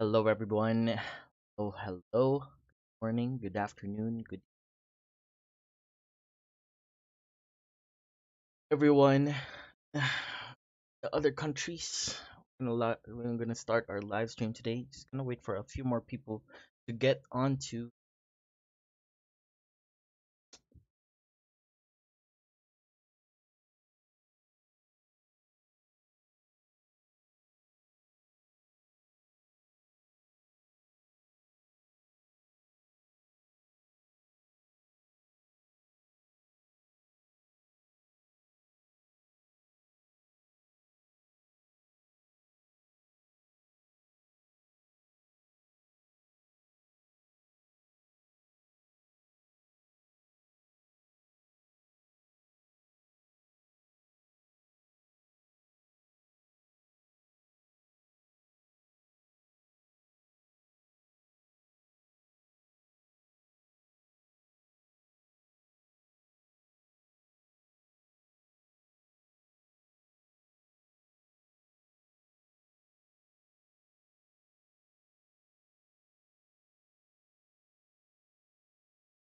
Hello, everyone. Oh, hello. Good morning, good afternoon, good everyone. The other countries. We're gonna start our live stream today. Just gonna wait for a few more people to get onto.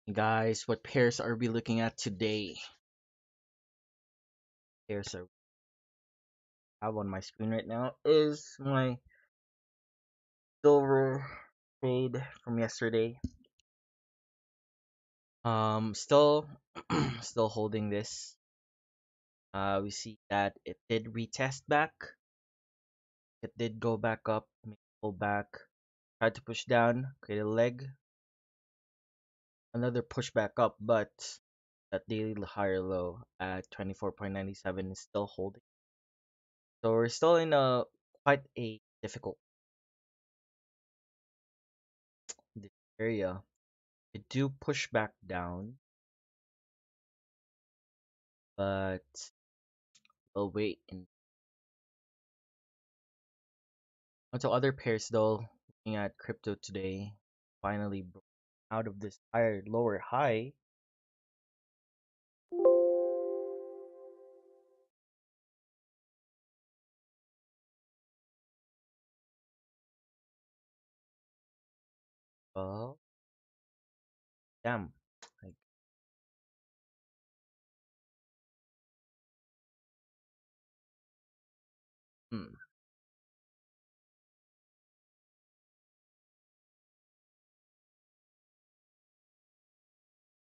Guys, what pairs are we looking at today? Pairs are I have on my screen right now is my silver trade from yesterday. Still, still holding this. We see that it did retest back. It did go back up, pull back, tried to push down, create a leg, another push back up, but that daily higher low at 24.97 is still holding. So we're still in a quite a difficult area. It do push back down, but we'll wait. And onto other pairs though, looking at crypto today, finally broke out of this higher lower high. Well, damn. Like, hmm.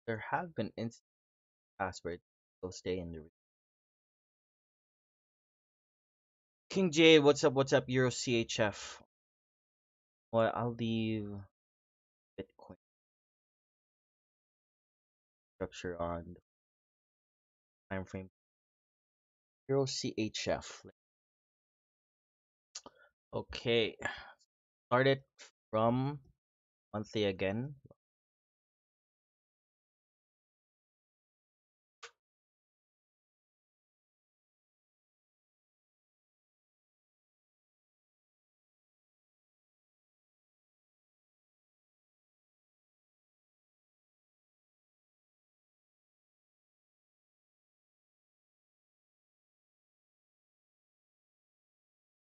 There have been instances past where it will stay in the King J, what's up? What's up? Euro CHF. Well, I'll leave Bitcoin structure on the time frame. Euro CHF. Okay. Start it from monthly again.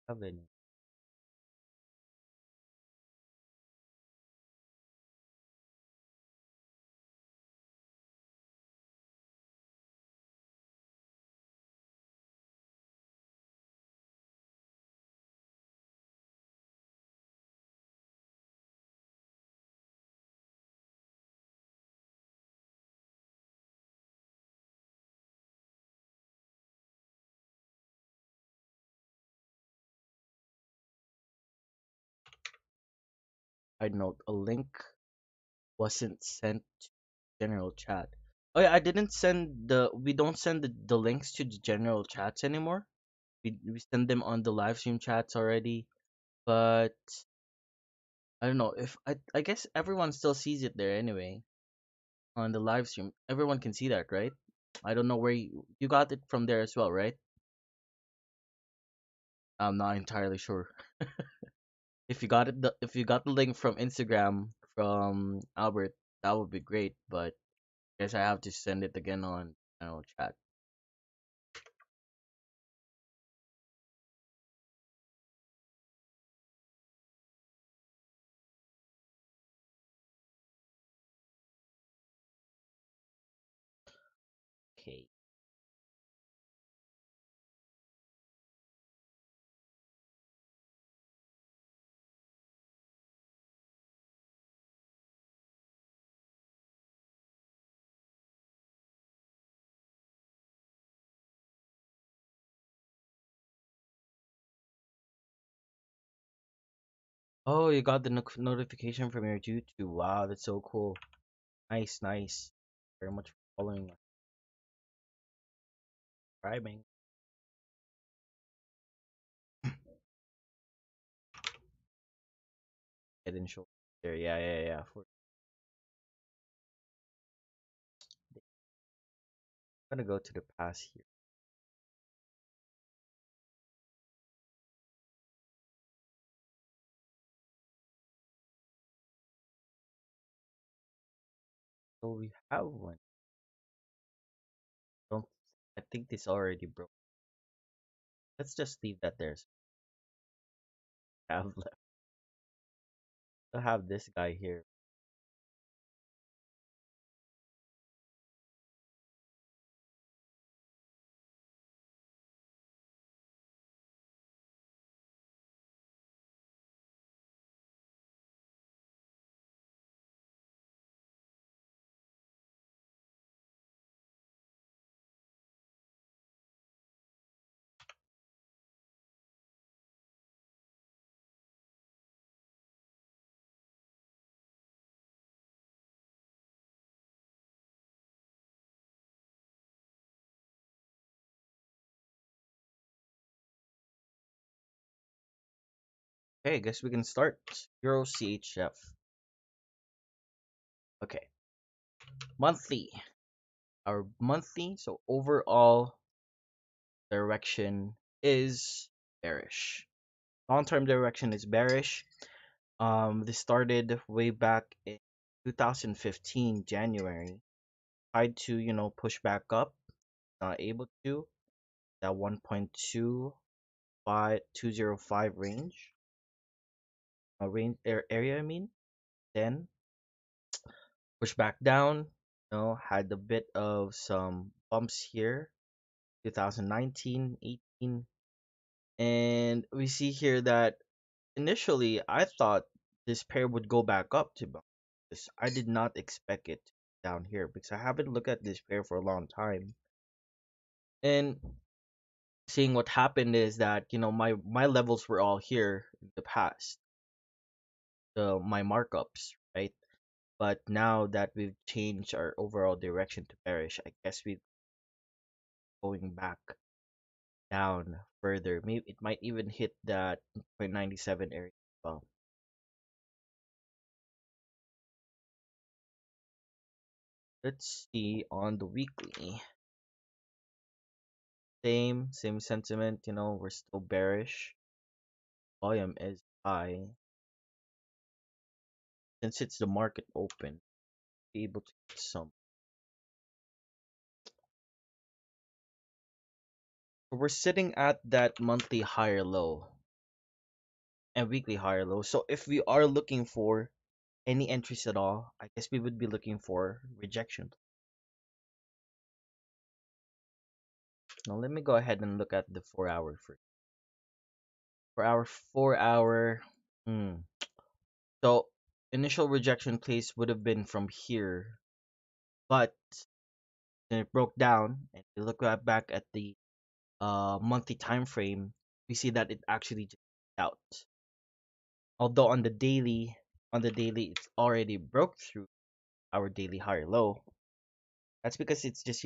Seven. I note a link wasn't sent to general chat. Oh yeah, I didn't send we don't send the links to the general chats anymore. We send them on the live stream chats already, but I don't know if I guess everyone still sees it there anyway on the live stream. Everyone can see that, right? I don't know where you got it from there as well, right? I'm not entirely sure. If you got the link from Instagram from Albert, that would be great. But I guess I have to send it again on chat. Okay. Oh, you got the notification from your YouTube. Wow, that's so cool. Nice, nice. Very much for following and subscribing. I didn't show there. Yeah, yeah, yeah. I'm gonna go to the past here. So we have one. Don't. I think this already broke. Let's just leave that there. So we have left. We'll have this guy here. Okay, I guess we can start. Euro CHF. Okay, monthly. Our monthly. So overall direction is bearish. Long-term direction is bearish. This started way back in 2015 January. Tried to push back up, not able to. That 1.25205 range, area. I mean, then push back down. Had a bit of some bumps here. 2019, 18, and we see here that initially I thought this pair would go back up to this. I did not expect it down here because I haven't looked at this pair for a long time. And seeing what happened is that my levels were all here in the past, my markups, right? But now that we've changed our overall direction to bearish, I guess we're going back down further. Maybe it might even hit that 0.97 area as well. Let's see on the weekly. Same sentiment, we're still bearish. Volume is high. Since it's the market open, be able to get some. So we're sitting at that monthly higher low and weekly higher low. So if we are looking for any entries at all, I guess we would be looking for rejection. Now let me go ahead and look at the 4 hour first. For our 4 hour, hmm. So initial rejection place would have been from here, but then it broke down. And we look back at the monthly time frame, we see that it actually just out. Although on the daily, it's already broke through our daily higher low. That's because it's just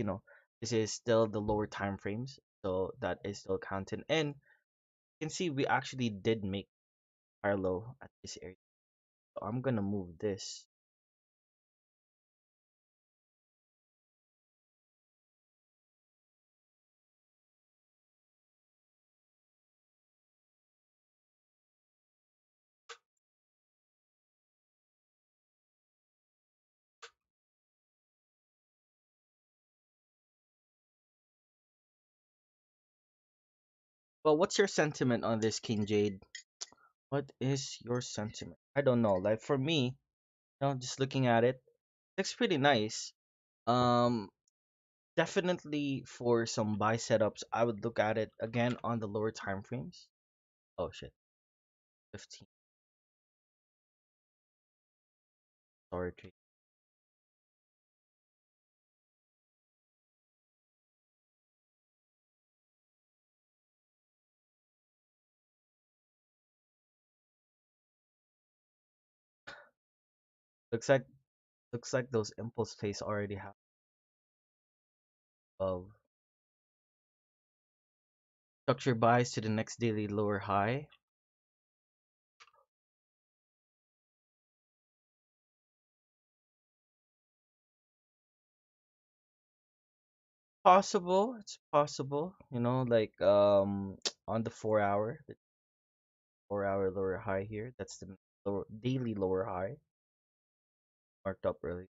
this is still the lower time frames, so that is still counted. And you can see we actually did make higher low at this area. So I'm gonna move this. Well, what's your sentiment on this, King Jade? What is your sentiment? I don't know. Like for me, just looking at it, looks pretty nice. Um, Definitely for some buy setups, I would look at it again on the lower time frames. Oh shit, 15. Sorry, looks like those impulse plays already have of structure buys to the next daily lower high. Possible, it's possible. Like on the 4 hour, the 4 hour lower high here. That's the daily lower high marked up early.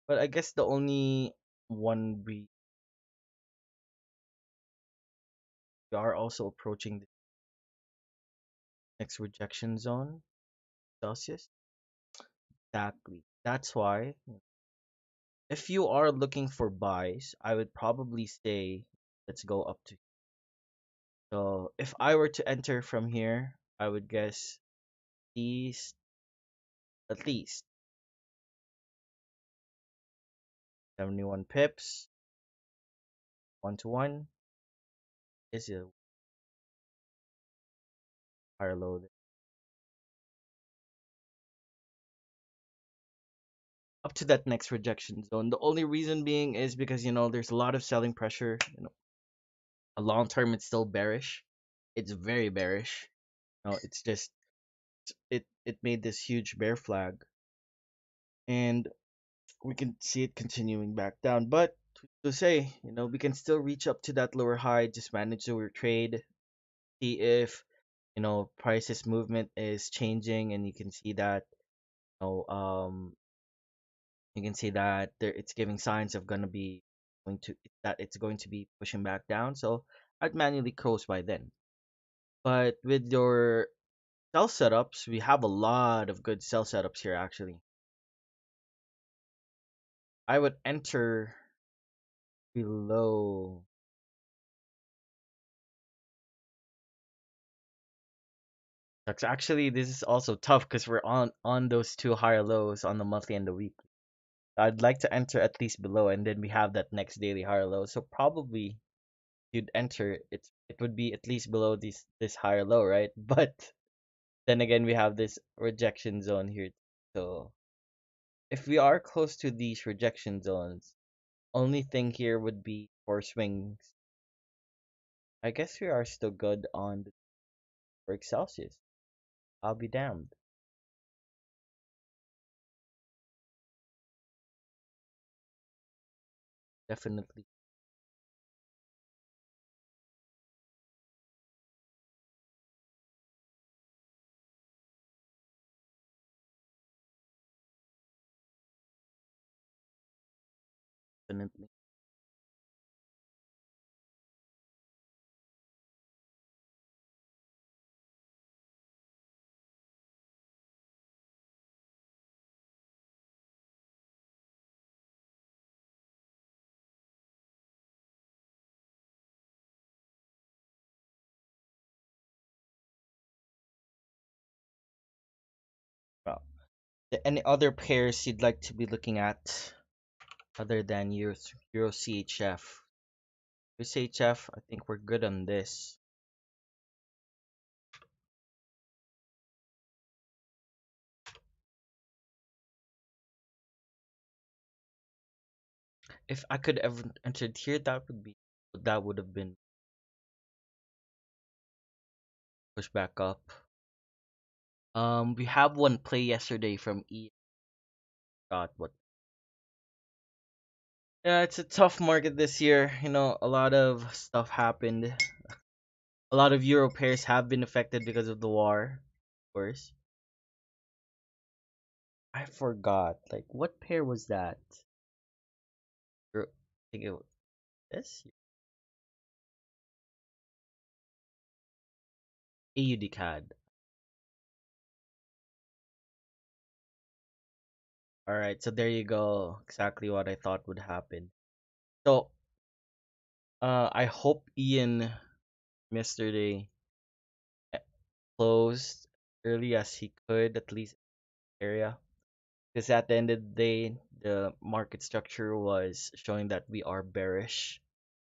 But I guess the only one we are also approaching the next rejection zone, Celsius. Exactly. That's why if you are looking for buys, I would probably say let's go up to. So if I were to enter from here, I would guess these at least 71 pips, 1 to 1 is a higher low up to that next rejection zone. The only reason being is because there's a lot of selling pressure. A long term it's still bearish. It's very bearish. It's just it made this huge bear flag, and we can see it continuing back down. But to say, we can still reach up to that lower high, just manage our trade, see if prices movement is changing, and know um you can see that it's giving signs of gonna be going to that it's going to be pushing back down. So I'd manually close by then. But with your sell setups, we have a lot of good sell setups here actually. I would enter below. That's actually this is also tough because we're on those two higher lows on the monthly and the weekly. I'd like to enter at least below, and then we have that next daily higher low. So probably you'd enter it would be at least below this higher low, right? But then again, we have this rejection zone here. So if we are close to these rejection zones, only thing here would be for swings. I guess we are still good on the for Celsius. I'll be damned. Definitely, definitely. Well, any other pairs you'd like to be looking at other than Euro CHF? Euro CHF, I think we're good on this. If I could ever entered here, that would have been pushed back up. We have one play yesterday from E. God, what? Yeah, it's a tough market this year. A lot of stuff happened. A lot of Euro pairs have been affected because of the war. Of course, I forgot. Like, what pair was that? I think it was this AUD CAD. All right, so there you go. Exactly what I thought would happen. So, I hope Ian yesterday closed early as he could, at least area. Because at the end of the day, the market structure was showing that we are bearish.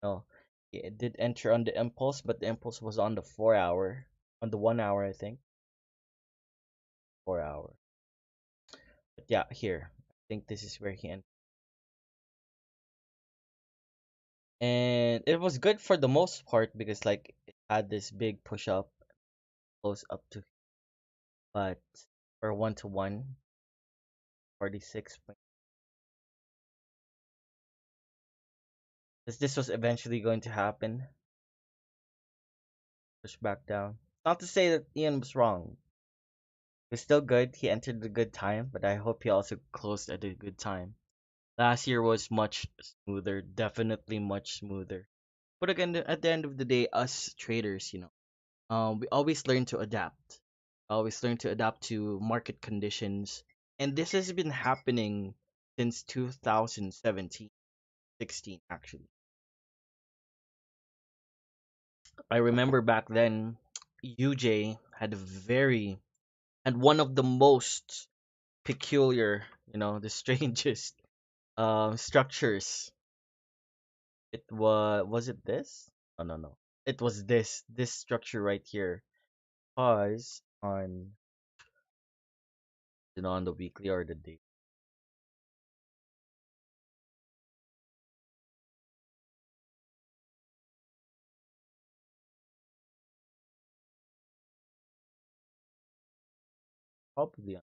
No, it did enter on the impulse, but the impulse was on the 4 hour, on the 1 hour, I think. 4 hour. But yeah, here. I think this is where he entered. And it was good for the most part because like it had this big push up close up to but or 1 to 1, 46 point. This was eventually going to happen. Push back down. Not to say that Ian was wrong. It was still good. He entered at a good time, but I hope he also closed at a good time. Last year was much smoother, definitely much smoother. But again, at the end of the day, us traders, we always learn to adapt. Always learn to adapt to market conditions, and this has been happening since 2017, 16 actually. I remember back then, UJ had one of the most peculiar, the strangest structures. It was it this? Oh no no. It was this structure right here. Pause on on the weekly or the day. Probably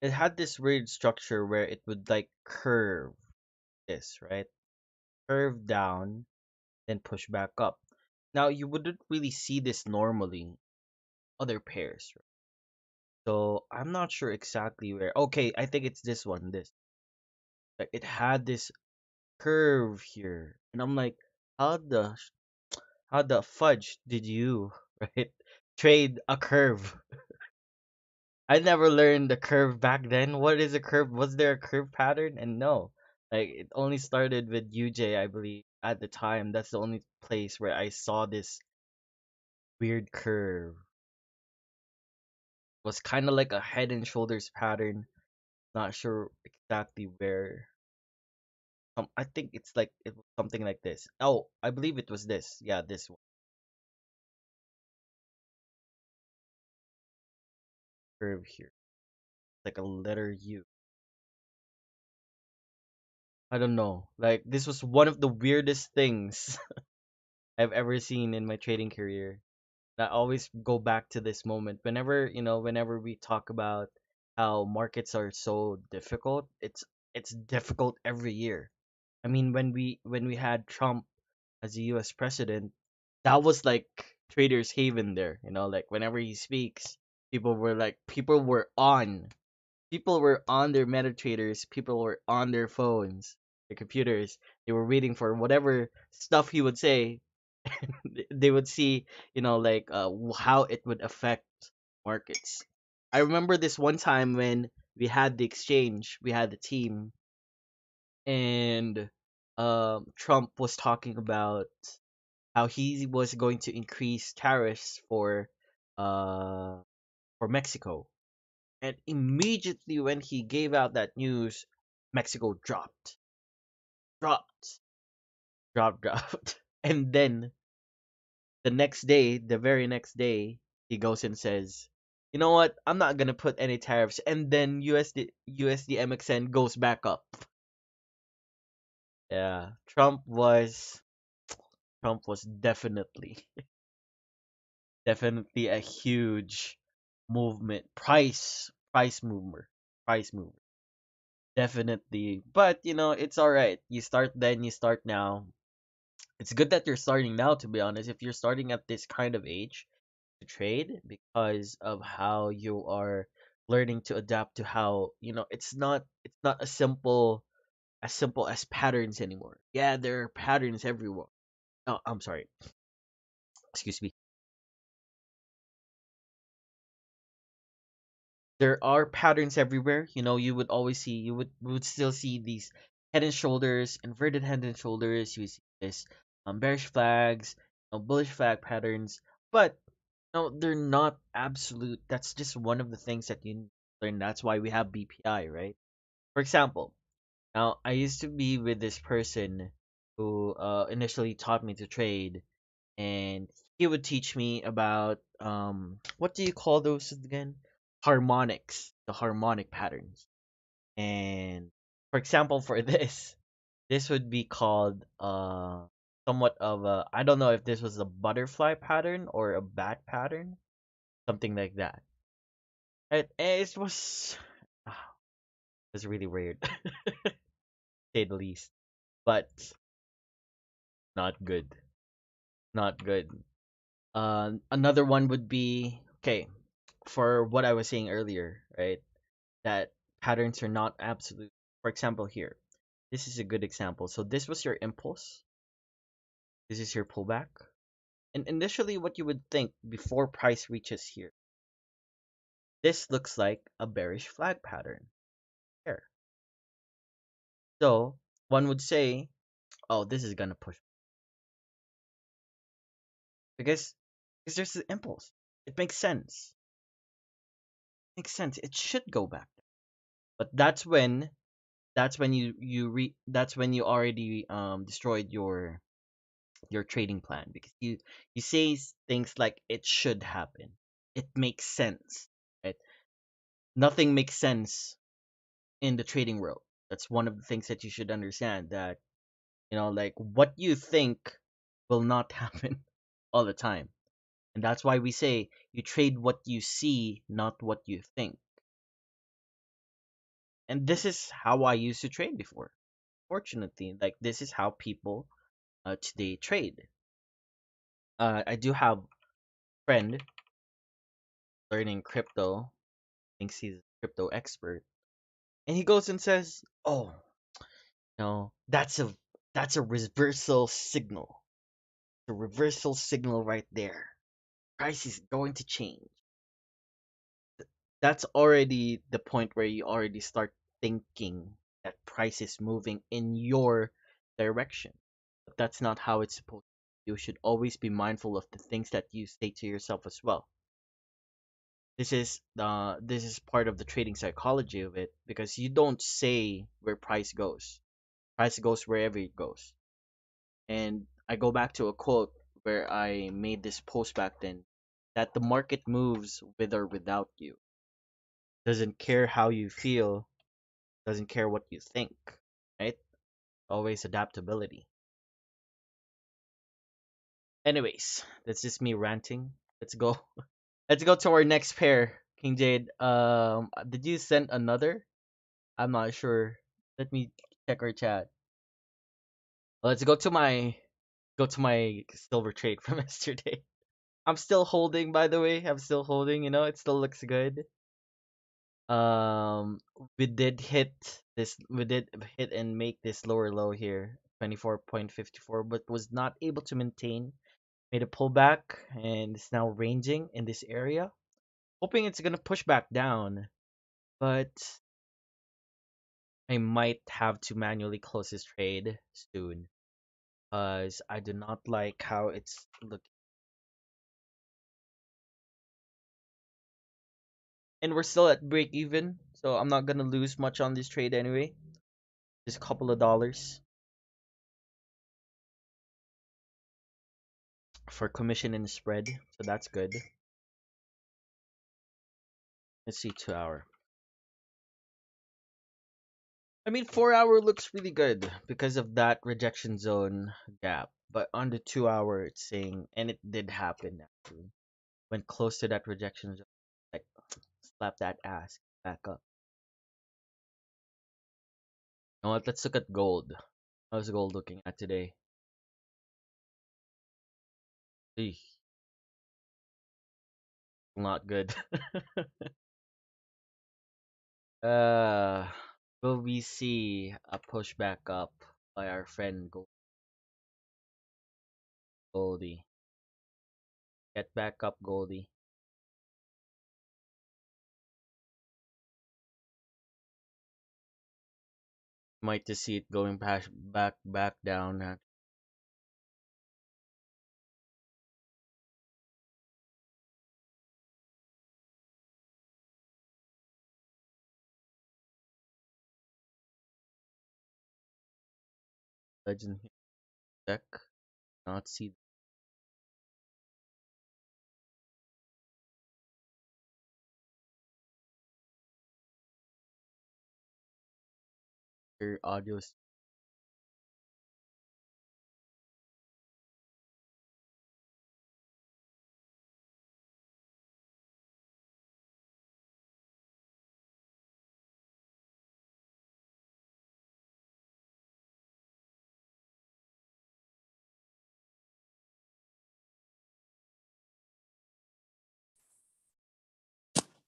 it had this weird structure where it would like curve this, right? Curve down, then push back up. Now you wouldn't really see this normally in other pairs. Right? So I'm not sure exactly where. Okay, I think it's this one. This like it had this curve here, and I'm like, how the fudge did you right trade a curve? I never learned the curve back then. What is a curve? Was there a curve pattern? And no, like it only started with UJ, I believe, at the time. That's the only place where I saw this weird curve. It was kind of like a head and shoulders pattern. Not sure exactly where. I think it's like it was something like this. Oh, I believe it was this. Yeah, this one. Curve here, like a letter U. I don't know. Like this was one of the weirdest things I've ever seen in my trading career. I always go back to this moment whenever we talk about how markets are so difficult. It's difficult every year. I mean, when we had Trump as the U.S. president, that was like traders' haven there. Like whenever he speaks, people were on their MetaTraders, people were on their phones, their computers. They were waiting for whatever stuff he would say. They would see, like how it would affect markets. I remember this one time when we had the exchange, we had the team, and Trump was talking about how he was going to increase tariffs uh for Mexico. And immediately when he gave out that news, Mexico dropped, dropped. And then the very next day, he goes and says, "You know what? I'm not gonna put any tariffs." And then USD MXN goes back up. Yeah, Trump was definitely a huge movement, price mover, definitely. But it's all right. You start then, you start now. It's good that you're starting now, to be honest. If you're starting at this kind of age to trade because of how you are learning to adapt to how, it's not as simple as patterns anymore. Yeah, there are patterns everywhere. Oh, I'm sorry. Excuse me. There are patterns everywhere. You would still see these head and shoulders, inverted head and shoulders. You see this bearish flags, bullish flag patterns, but no, they're not absolute. That's just one of the things that you learn. That's why we have BPI, right? For example, now I used to be with this person who initially taught me to trade, and he would teach me about what do you call those again? Harmonics, the harmonic patterns. And for example, for this would be called somewhat of a, I don't know if this was a butterfly pattern or a bat pattern, something like that. It was really weird, to say the least, but not good, not good. Another one would be okay for what I was saying earlier, right? That patterns are not absolute. For example, here, this is a good example. So this was your impulse. This is your pullback. And initially, what you would think before price reaches here, this looks like a bearish flag pattern here. So one would say, oh, this is gonna push because because there's the impulse. It makes sense. Makes sense. It should go back. But that's when you already destroyed your trading plan because you say things like it should happen. It makes sense, right? Nothing makes sense in the trading world. That's one of the things that you should understand, that like what you think will not happen all the time. And that's why we say you trade what you see, not what you think. And this is how I used to trade before. Fortunately, like this is how people today trade. I do have a friend learning crypto, thinks he's a crypto expert, and he goes and says, "Oh, no, that's a reversal signal. The reversal signal right there. Price is going to change." That's already the point where you already start thinking that price is moving in your direction. But that's not how it's supposed to be. You should always be mindful of the things that you say to yourself as well. This is part of the trading psychology of it, because you don't say where price goes. Price goes wherever it goes. And I go back to a quote where I made this post back then, that the market moves with or without you. Doesn't care how you feel, doesn't care what you think, right? Always adaptability. Anyways, that's just me ranting. Let's go. Let's go to our next pair. King Jade, did you send another? I'm not sure. Let me check our chat. Let's go to my silver trade from yesterday. I'm still holding, by the way. I'm still holding. It still looks good. Um, we did hit We did hit and make this lower low here, 24.54, but was not able to maintain. Made a pullback and it's now ranging in this area. Hoping it's gonna push back down, but I might have to manually close this trade soon, because I do not like how it's looking. And we're still at break even, so I'm not gonna lose much on this trade anyway. Just a couple of dollars for commission and spread, so that's good. Let's see 2 hour. I mean, 4 hour looks really good because of that rejection zone gap, but on the 2 hour, it's saying, and it did happen actually, when close to that rejection zone, like slap that ass back up. You know what? Let's look at gold. How's gold looking at today? Eesh, not good. Uh, will we see a push back up by our friend Goldie? Get back up, Goldie. Might to see it going back down. Legend here. Check. Not see your audio.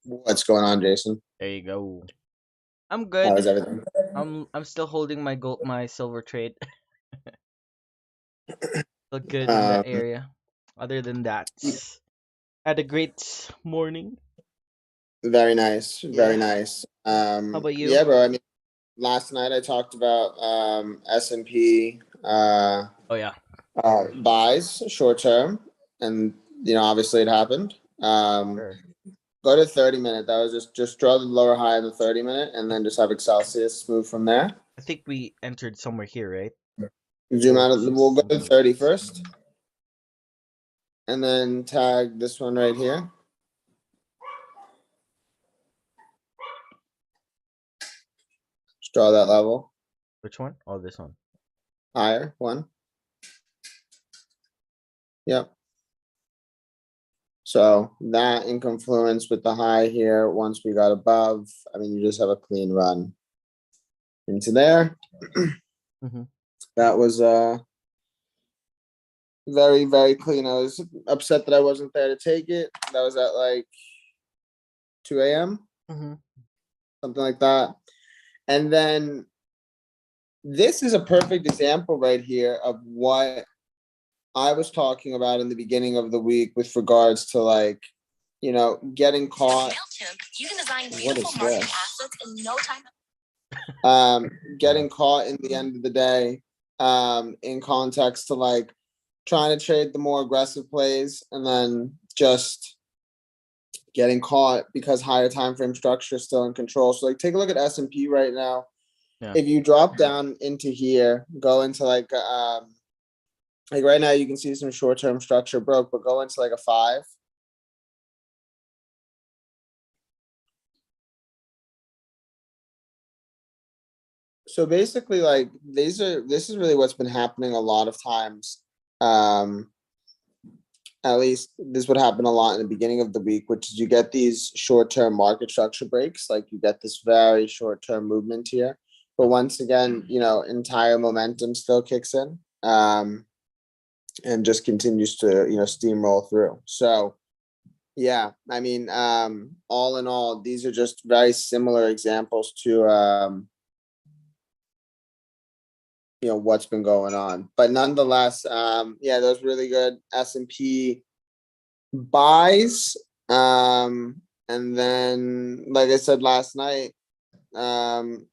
What's going on, Jason? There you go. I'm How good. is everything? I'm still holding my silver trade. Still good in that Um, area. Other than that, had a great morning. Very nice, very Yeah. nice. How about you? Yeah, bro. I mean, last night I talked about S&P Oh yeah. buys short term, and obviously it happened. Sure. Go to 30 minute. That was just draw the lower high in the 30 minute, and then just have Excelsius move from there. I think we entered somewhere here, right? Zoom Four out. two We'll go to seven. 30 first, and then tag this one right here. Just draw that level Which one? Oh, this one. higher one. Yep. So that in confluence with the high here, once we got above, I mean, you just have a clean run into there. Mm-hmm. That was very, very clean. I was upset that I wasn't there to take it. That was at like 2 a.m., Mm-hmm. something like that. And then this is a perfect example right here of what I was talking about in the beginning of the week with regards to like, getting caught. You can design beautiful marketing assets in no time. Getting caught in the end of the day, in context to like trying to trade the more aggressive plays and then just getting caught because higher time frame structure is still in control. So like take a look at S&P right now. Yeah. If you drop down into here, go into like right now you can see some short term structure broke, but go into like a 5. So basically, like this is really what's been happening a lot of times. Um, at least this would happen a lot in the beginning of the week, which is you get these short-term market structure breaks, like you get this very short-term movement here. But once again, entire momentum still kicks in, and just continues to, steamroll through. So yeah, I mean, all in all, these are just very similar examples to what's been going on. But nonetheless, yeah, those really good S&P buys. And then, like I said last night, um,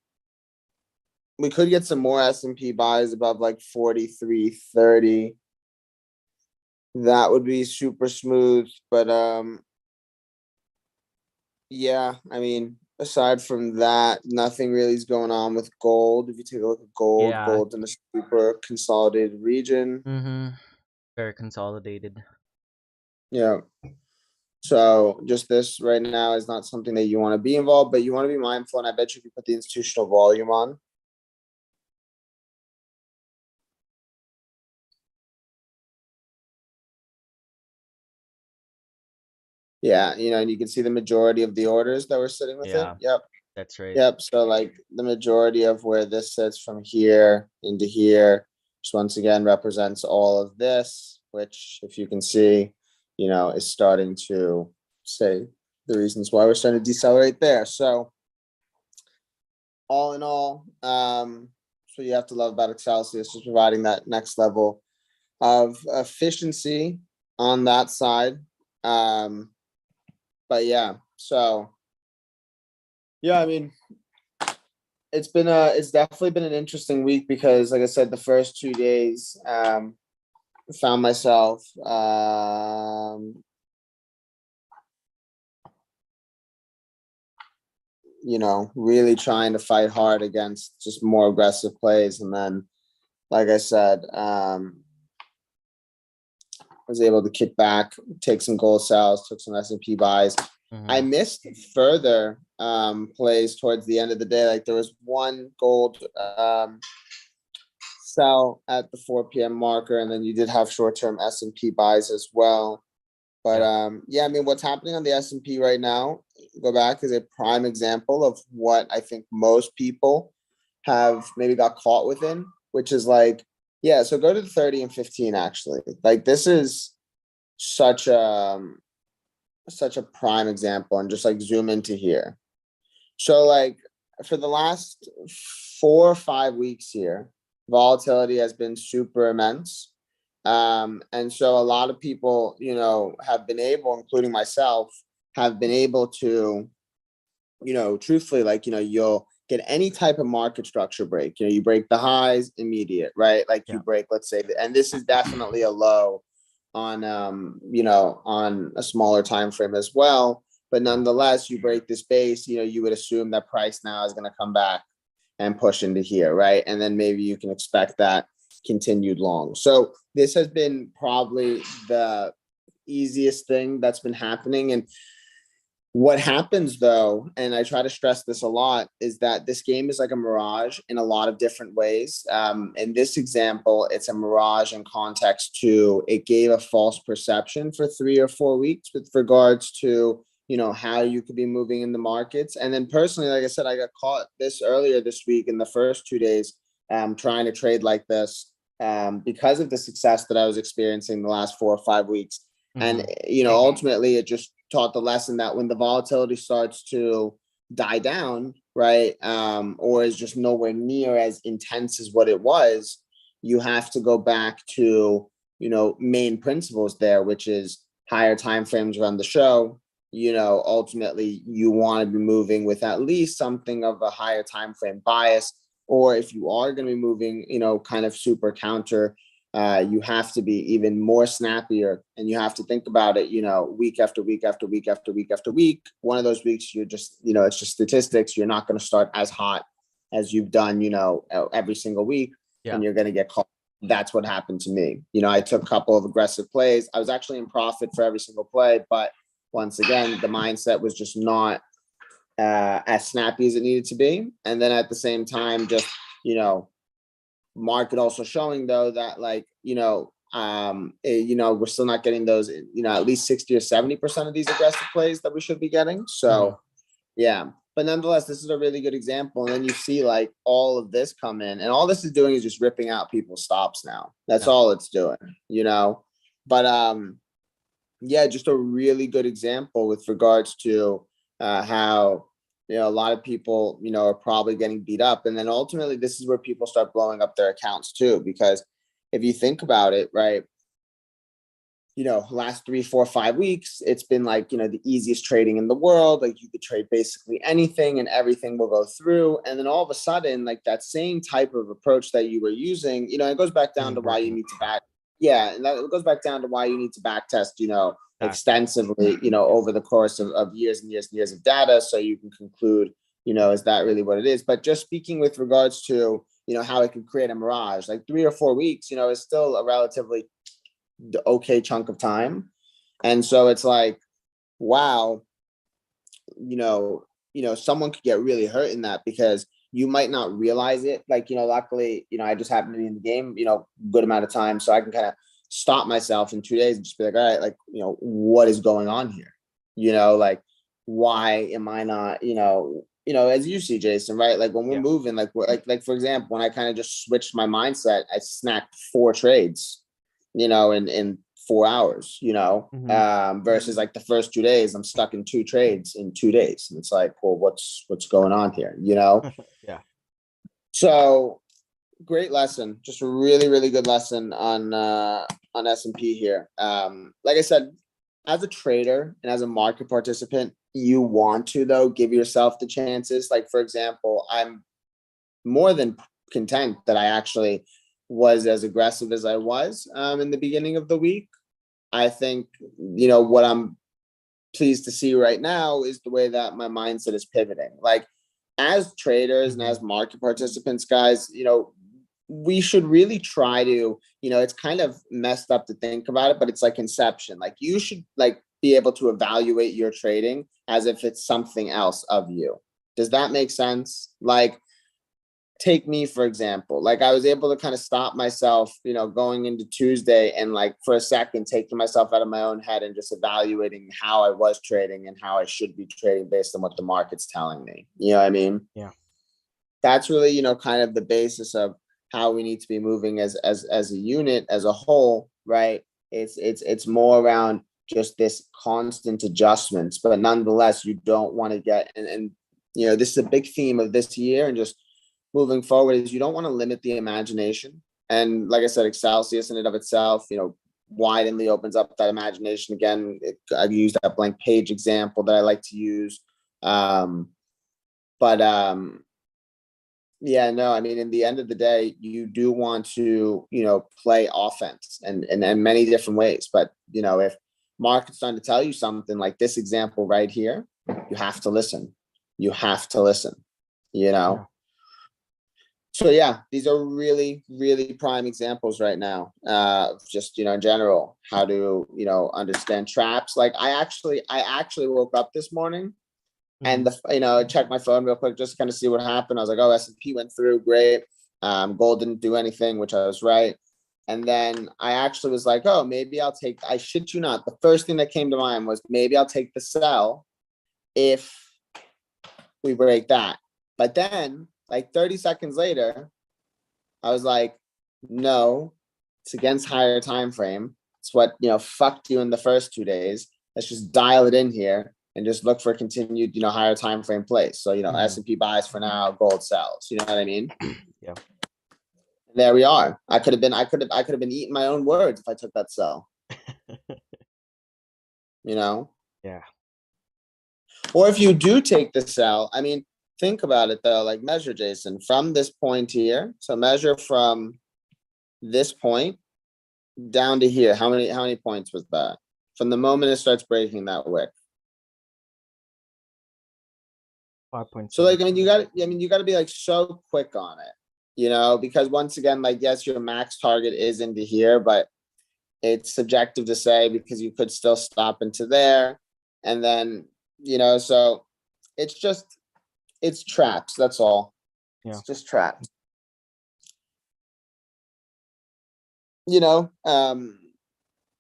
we could get some more S&P buys above like 43.30. That would be super smooth. But yeah, I mean, aside from that, nothing really is going on with gold. If you take a look at gold, Yeah. gold's in a super consolidated region. Mm-hmm. Very consolidated. Yeah. So just this right now is not something that you want to be involved, but you want to be mindful. And I bet you if you put the institutional volume on, yeah, and you can see the majority of the orders that were sitting with it. Yeah, Yep. that's right. Yep. So like the majority of where this sits from here into here, just once again represents all of this, which if you can see, is starting to say the reasons why we're starting to decelerate there. So all in all, so you have to love about Excelsius, just providing that next level of efficiency on that side. Um, but yeah, so yeah, I mean, it's definitely been an interesting week because, like I said, the first 2 days, found myself, really trying to fight hard against just more aggressive plays, and then, like I said, was able to kick back, take some gold sales, took some S&P buys. I Mm-hmm. missed further plays towards the end of the day. Like there was one gold sell at the 4 p.m. marker, and then you did have short-term S&P buys as well. But Yeah. yeah, I mean, what's happening on the S&P right now, go back, is a prime example of what I think most people have maybe got caught within, which is like, yeah, so go to the 30 and 15 actually. Like this is such a prime example, and just like zoom into here. So like for the last 4 or 5 weeks here, volatility has been super immense. And so a lot of people, have been able, including myself, have been able to, truthfully, like, you'll get any type of market structure break. You break the highs immediate, right? Like you Yeah. break, let's say, and this is definitely a low on on a smaller time frame as well. But Yeah. nonetheless, you break this base, you would assume that price now is going to come back and push into here, right? And then maybe you can expect that continued long. So this has been probably the easiest thing that's been happening. And what happens though, and I try to stress this a lot, is that this game is like a mirage in a lot of different ways. In this example, it's a mirage in context to it gave a false perception for 3 or 4 weeks with regards to how you could be moving in the markets. And then personally, like I said, I got caught this earlier this week in the first 2 days, trying to trade like this, because of the success that I was experiencing the last 4 or 5 weeks. And Mm-hmm. ultimately it just taught the lesson that when the volatility starts to die down, right, or is just nowhere near as intense as what it was, you have to go back to main principles there, which is higher time frames run the show. Ultimately you want to be moving with at least something of a higher time frame bias, or if you are going to be moving kind of super counter, you have to be even more snappier, and you have to think about it, week after week after week after week after week. One of those weeks, you're just, it's just statistics. You're not going to start as hot as you've done, every single week, Yeah. and you're going to get caught. That's what happened to me. I took a couple of aggressive plays. I was actually in profit for every single play, but once again, the mindset was just not as snappy as it needed to be. And then at the same time, just, market also showing though that, like, we're still not getting those, at least 60 or 70% of these aggressive plays that we should be getting. Mm-hmm. So yeah, but nonetheless, this is a really good example. And then you see like all of this come in, and all this is doing is just ripping out people's stops now. That's Yeah. all it's doing. But yeah, just a really good example with regards to how a lot of people are probably getting beat up. And then ultimately this is where people start blowing up their accounts too, because if you think about it, right, last 3 4 5 weeks, it's been like the easiest trading in the world. Like you could trade basically anything and everything will go through. And then all of a sudden, like that same type of approach that you were using, it goes back down Isn't to why you working. need to back. Yeah, and that it goes back down to why you need to back test, Exactly. extensively, over the course of years and years and years of data, so you can conclude, is that really what it is? But just speaking with regards to how it could create a mirage, like 3 or 4 weeks, is still a relatively okay chunk of time. And so it's like, wow, someone could get really hurt in that, because you might not realize it. Like, luckily, I just happen to be in the game, good amount of time. So I can kind of stop myself in 2 days and just be like, all right, like, what is going on here? Like, why am I not, as you see, Jason, right? Like when we're Yeah. moving, like, like for example, when I kind of just switched my mindset, I snapped 4 trades, in 4 hours, Mm-hmm. versus like the first 2 days, I'm stuck in two trades in 2 days. And it's like, well, what's going on here? Yeah. So great lesson, just a really, really good lesson on S&P here. Like I said, as a trader and as a market participant, you want to though give yourself the chances. Like for example, I'm more than content that I actually was as aggressive as I was in the beginning of the week. I think, what I'm pleased to see right now is the way that my mindset is pivoting. Like as traders and Mm-hmm. as market participants, guys, we should really try to, it's kind of messed up to think about it, but it's like inception. Like you should like be able to evaluate your trading as if it's something else of you. Does that make sense? Like take me for example, like I was able to kind of stop myself, going into Tuesday and like for a second taking myself out of my own head and just evaluating how I was trading and how I should be trading based on what the market's telling me. You know what I mean? Yeah. That's really, kind of the basis of how we need to be moving as a unit, as a whole, right? It's more around just this constant adjustments, but nonetheless, you don't want to get and this is a big theme of this year and just moving forward is you don't want to limit the imagination. And like I said, Excelsius in and of itself, widely opens up that imagination again. I use that blank page example that I like to use. But yeah, no, I mean, in the end of the day, you do want to, play offense and many different ways. But, if market's trying to tell you something like this example right here, you have to listen. You have to listen, you Yeah. know? So yeah, these are really, really prime examples right now. Just in general, how to understand traps. Like I actually woke up this morning Mm-hmm. and check my phone real quick just to kind of see what happened. I was like, oh, S&P went through, great. Gold didn't do anything, which I was right. And then I actually was like, oh, maybe I'll take. I shit you not. The first thing that came to mind was maybe I'll take the sell if we break that. But then, like 30 seconds later, I was like, no, it's against higher time frame. It's what fucked you in the first 2 days. Let's just dial it in here and just look for continued, higher time frame plays. So Mm-hmm. S&P buys for now, gold sells. You know what I mean? Yeah. And there we are. I could have been eating my own words if I took that sell. You know, Yeah. or if you do take the sell, I mean, think about it though. Like measure, Jason, from this point here. So measure from this point down to here. How many points was that? From the moment it starts breaking that wick. So 5.7. like you got to be like so quick on it, because once again, like yes, your max target is into here, but it's subjective to say because you could still stop into there, and then so it's traps. That's all. Yeah. It's just traps. You know,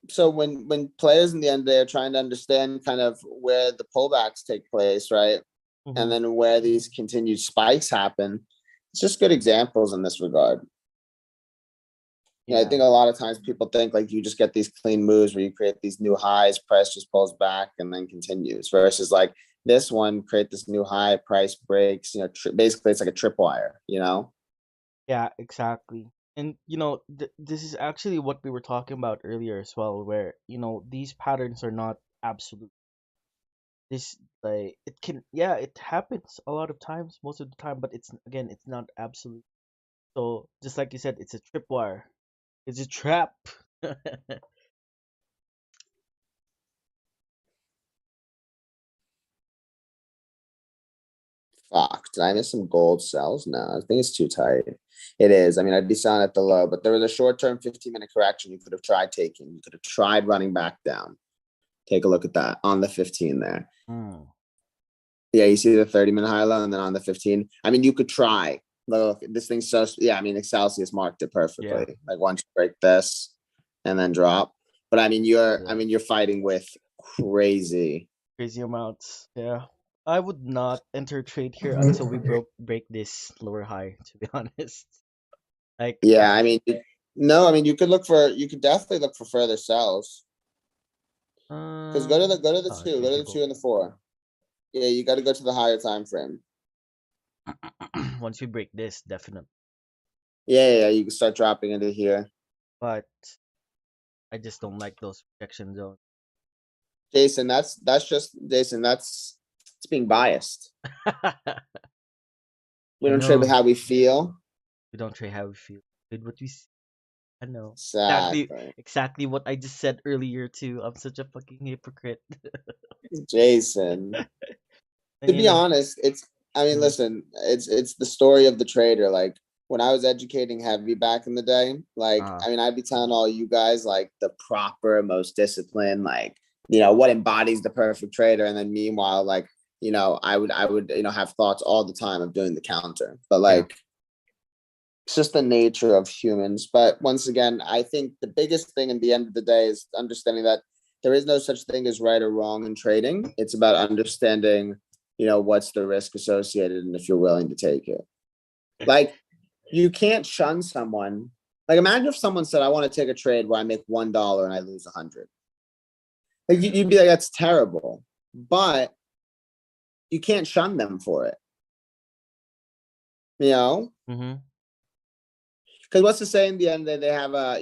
so when players in the end they are trying to understand kind of where the pullbacks take place, right? Mm-hmm. And then where these continued spikes happen, it's just good examples in this regard. I Yeah. think a lot of times people think like you just get these clean moves where you create these new highs, price just pulls back and then continues, versus like this one create this new high, price breaks, basically it's like a tripwire. Yeah, exactly. And this is actually what we were talking about earlier as well, where these patterns are not absolute. This like it can yeah, it happens a lot of times, most of the time, but it's not absolute. So just like you said, it's a tripwire. It's a trap. Fuck, did I miss some gold sells? No, I think it's too tight. It is. I mean, I'd be selling at the low, but there was a short-term 15-minute correction you could have tried taking. You could have tried running back down. Take a look at that on the 15 there. Hmm. Yeah, you see the 30-minute high low and then on the 15. I mean, you could try. Look, this thing's so yeah, I mean, Excelsius marked it Yeah. perfectly. Like once you break this and then drop. But I mean, you're I Yeah. mean, you're fighting with crazy. Crazy amounts. Yeah. I would not enter trade here until we break this lower high, to be honest. Like Yeah, I mean, No, I mean you could definitely look for further sells. Because go to the two, go Okay, to the two people. and the four. Yeah, you got to go to the higher time frame. Once we break this, definitely. Yeah, you can start dropping into here. But I just don't like those protection zones. Jason, that's just Jason, that's it's being biased. We I don't trade with know how we feel. we don't trade how we feel. Did what we see. I know exactly, Exactly. exactly what I just said earlier too. I'm such a fucking hypocrite. Jason. And To you be know, honest, it's I mean, mm, listen, it's the story of the trader. Like when I was educating heavy back in the day, like uh, I mean, I'd be telling all you guys like the proper, most disciplined, like what embodies the perfect trader, and then meanwhile, like I would have thoughts all the time of doing the counter, but yeah, like it's just the nature of humans. But once again, I think the biggest thing in the end of the day is understanding that there is no such thing as right or wrong in trading. It's about understanding, what's the risk associated and if you're willing to take it. Like you can't shun someone. Like imagine if someone said, I want to take a trade where I make $1 and I lose 100. Like you'd be like, that's terrible. But you can't shun them for it. You know? mm-hmm. Because what's to say in the end that they have a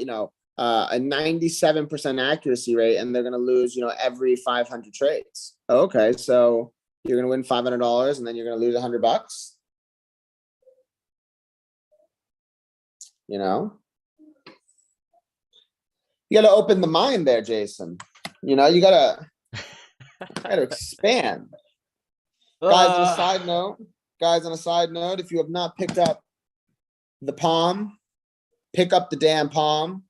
97% accuracy rate and they're going to lose every 500 trades. Okay, so you're going to win $500 and then you're going to lose $100. You know, you got to open the mind there, Jason. You got to expand. Guys, on a Ah, side note, if you have not picked up the Palm, pick up the damn Palm.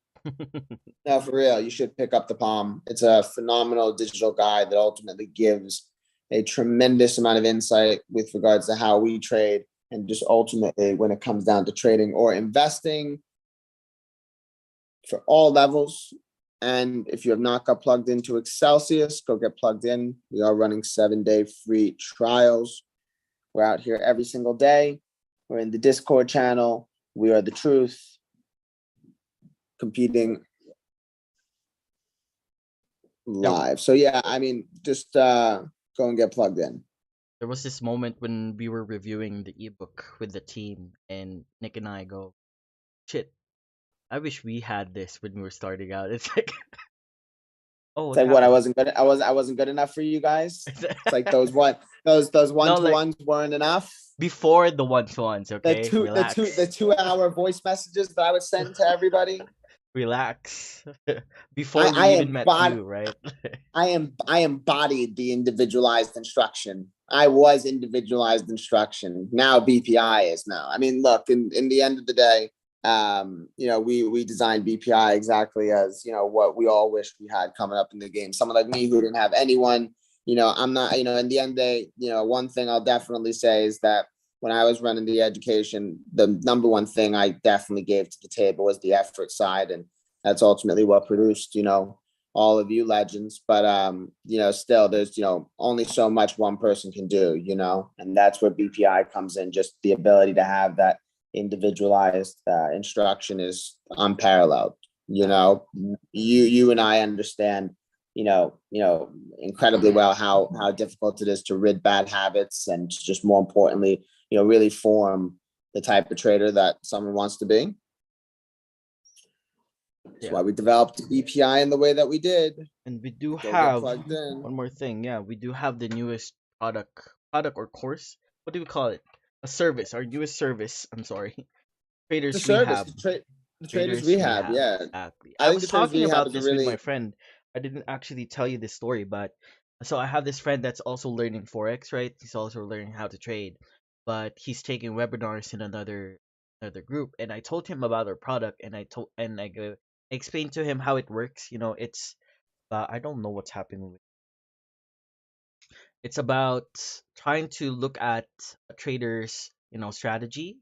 No, for real, you should pick up the Palm. It's a phenomenal digital guide that ultimately gives a tremendous amount of insight with regards to how we trade and just ultimately when it comes down to trading or investing for all levels. And if you have not got plugged into Excelsius, go get plugged in. We are running 7-day free trials. We're out here every single day. We're in the Discord channel. We are the truth, competing there, live. So yeah, I mean, just go and get plugged in. there was this moment when we were reviewing the ebook with the team, and Nick and I go, "Shit, I wish we had this when we were starting out." It's like, oh, It's what like what I happened? wasn't good. I wasn't good enough for you guys. It's like those one No, to like ones weren't enough. before the one-to-ones. Okay, The relax, 2 hour voice messages that I would send to everybody. relax. I Before we I even met embod you, right? I embodied the individualized instruction. I was individualized instruction. Now BPI is now. I mean, look, in the end of the day, we designed BPI exactly as what we all wish we had coming up in the game. Someone like me who didn't have anyone. I'm not. In the end of the day, one thing I'll definitely say is that when I was running the education, the number one thing I definitely gave to the table was the effort side, and that's ultimately what produced all of you legends. But still there's only so much one person can do, and that's where BPI comes in. Just the ability to have that individualized instruction is unparalleled. Exactly. You and I understand incredibly well how difficult it is to rid bad habits and to just more importantly, really form the type of trader that someone wants to be. That's Yeah. why we developed EPI in the way that we did. And we do Go get have plugged in. one more thing. Yeah, we do have the newest product or course. What do we call it? A service. Our newest service. I'm sorry. The Traders service, Rehab. the traders Traders rehab. Rehab. Yeah, Exactly. I I think the was traders talking rehab about is a this with my really friend. I didn't actually tell you this story, but so I have this friend that's also learning forex, right? He's also learning how to trade, but he's taking webinars in another group. And I told him about our product, and I explained to him how it works. It's I don't know what's happening. It's about trying to look at a trader's, strategy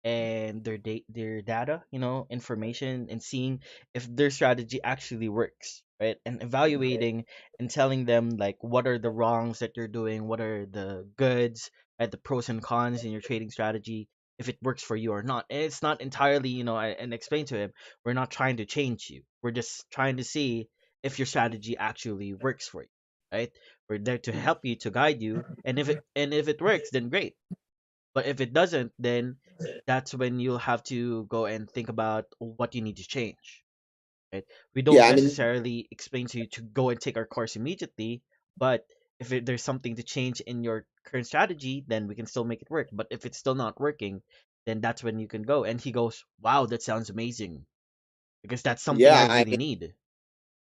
and their data, information, and seeing if their strategy actually works, right? And evaluating and telling them like what are the wrongs that you're doing, what are the goods, right? The pros and cons in your trading strategy. if it works for you or not. And it's not entirely, and explain to him, we're not trying to change you. We're just trying to see if your strategy actually works for you, right? We're there to help you, to guide you, and if it works, then great. But if it doesn't, then that's when you'll have to go and think about what you need to change, right? We don't Yeah, I mean, necessarily explain to you to go and take our course immediately, but if there's something to change in your current strategy, then we can still make it work. But if it's still not working, then that's when you can go. And he goes, "Wow, that sounds amazing," because that's something I yeah, really need,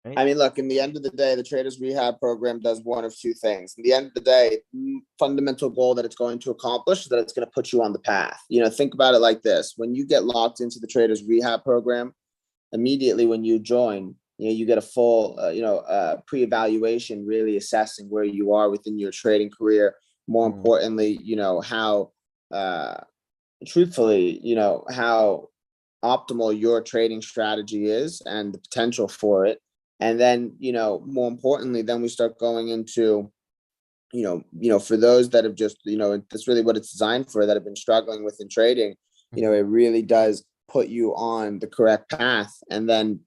right? I mean, look, in the end of the day, the Traders Rehab Program does one of two things. In the end of the day, fundamental goal that it's going to accomplish is that it's going to put you on the path. Think about it like this. When you get locked into the Traders Rehab Program, immediately when you join, you get a full, pre-evaluation, really assessing where you are within your trading career. More Mm, importantly, how, truthfully, how optimal your trading strategy is and the potential for it. And then, more importantly, then we start going into, for those that have just, that's really what it's designed for, that have been struggling within trading, mhm, it really does put you on the correct path. And then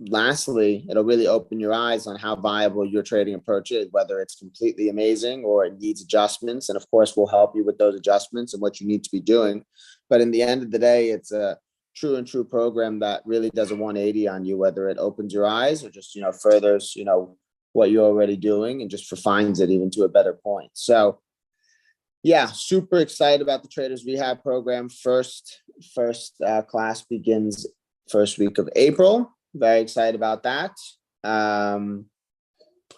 lastly, it'll really open your eyes on how viable your trading approach is, whether it's completely amazing or it needs adjustments. And of course, we'll help you with those adjustments and what you need to be doing. But in the end of the day, it's a true program that really does a 180 on you, whether it opens your eyes or just, furthers, what you're already doing and just refines it even to a better point. So yeah, super excited about the Traders Rehab Program. First class begins first week of April. Very excited about that. Um,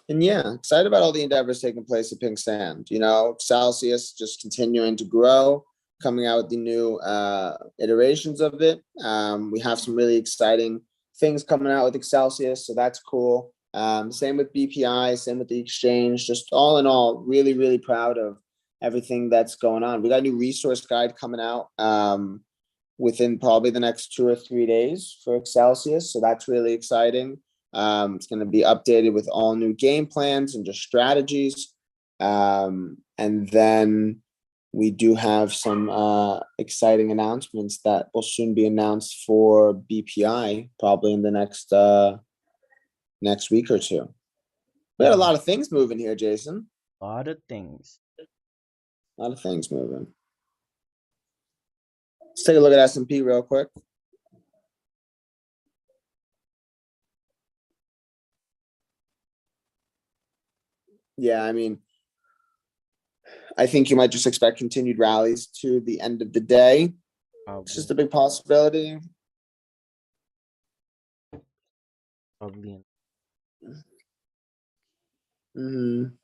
and yeah, excited about all the endeavors taking place at Pink Sand. Celsius just continuing to grow, coming out with the new iterations of it. We have some really exciting things coming out with Excelsius, so that's cool. Same with BPI, same with the exchange. Just all in all, really, really proud of everything that's going on. We got a new resource guide coming out within probably the next 2 or 3 days for Excelsius, so that's really exciting. It's going to be updated with all new game plans and just strategies. And then we do have some exciting announcements that will soon be announced for BPI, probably in the next week or two. We had a mhm. lot of things moving here, Jason. A lot of things. A lot of things moving. Let's take a look at S&P real quick. Yeah, I mean, I think you might just expect continued rallies to the end of the day. It's just Probably, a big possibility. probably. Mm-hmm.